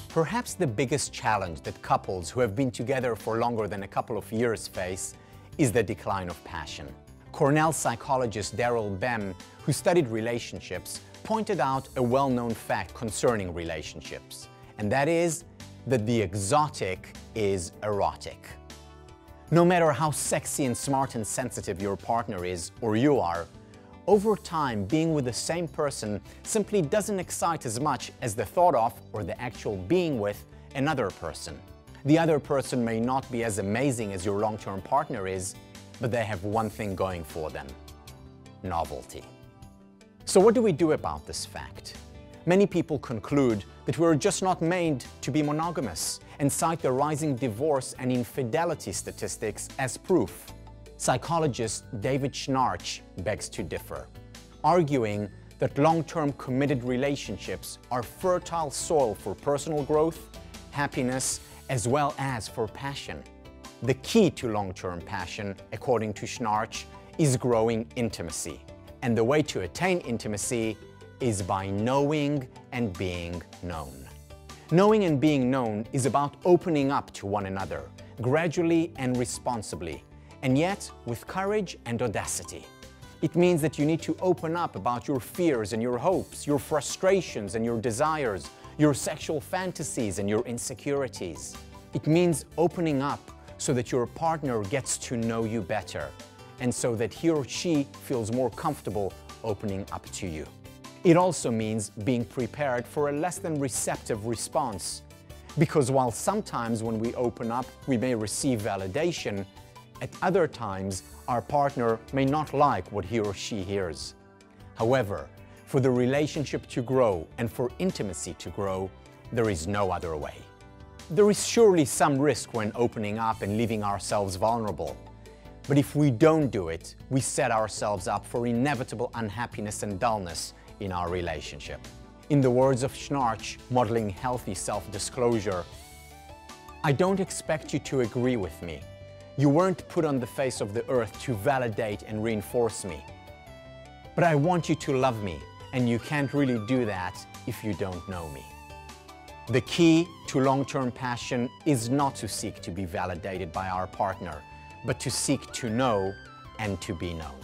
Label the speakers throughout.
Speaker 1: Perhaps the biggest challenge that couples who have been together for longer than a couple of years face is the decline of passion. Cornell psychologist Daryl Bem, who studied relationships, pointed out a well-known fact concerning relationships, and that is that the exotic is erotic. No matter how sexy and smart and sensitive your partner is, or you are, over time, being with the same person simply doesn't excite as much as the thought of or the actual being with another person. The other person may not be as amazing as your long-term partner is, but they have one thing going for them: novelty. So what do we do about this fact? Many people conclude that we're just not made to be monogamous and cite the rising divorce and infidelity statistics as proof. Psychologist David Schnarch begs to differ, arguing that long-term committed relationships are fertile soil for personal growth, happiness, as well as for passion. The key to long-term passion, according to Schnarch, is growing intimacy. And the way to attain intimacy is by knowing and being known. Knowing and being known is about opening up to one another, gradually and responsibly, and yet with courage and audacity. It means that you need to open up about your fears and your hopes, your frustrations and your desires, your sexual fantasies and your insecurities. It means opening up so that your partner gets to know you better, and so that he or she feels more comfortable opening up to you. It also means being prepared for a less than receptive response, because while sometimes when we open up we may receive validation, at other times our partner may not like what he or she hears. However, for the relationship to grow and for intimacy to grow, there is no other way. There is surely some risk when opening up and leaving ourselves vulnerable. But if we don't do it, we set ourselves up for inevitable unhappiness and dullness in our relationship. In the words of Schnarch, modeling healthy self-disclosure, "I don't expect you to agree with me. You weren't put on the face of the earth to validate and reinforce me. But I want you to love me, and you can't really do that if you don't know me." The key to long-term passion is not to seek to be validated by our partner, but to seek to know and to be known.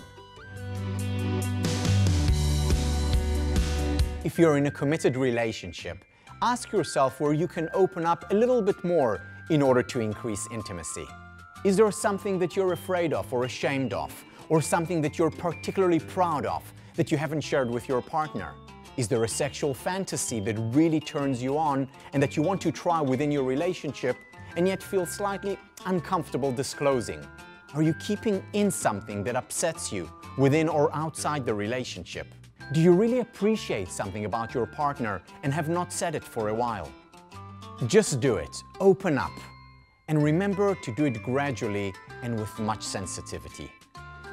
Speaker 1: If you're in a committed relationship, ask yourself where you can open up a little bit more in order to increase intimacy. Is there something that you're afraid of or ashamed of, or something that you're particularly proud of that you haven't shared with your partner? Is there a sexual fantasy that really turns you on and that you want to try within your relationship and yet feel slightly uncomfortable disclosing? Are you keeping in something that upsets you within or outside the relationship? Do you really appreciate something about your partner and have not said it for a while? Just do it, open up. And remember to do it gradually and with much sensitivity.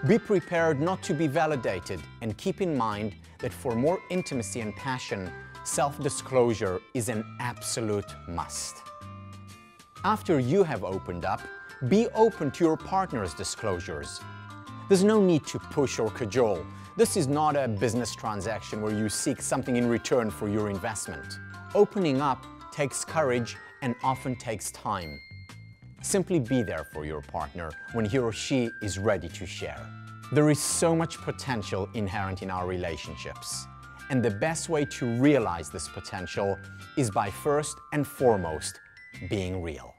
Speaker 1: Be prepared not to be validated, and keep in mind that for more intimacy and passion, self-disclosure is an absolute must. After you have opened up, be open to your partner's disclosures. There's no need to push or cajole. This is not a business transaction where you seek something in return for your investment. Opening up takes courage and often takes time. Simply be there for your partner when he or she is ready to share. There is so much potential inherent in our relationships, and the best way to realize this potential is by first and foremost being real.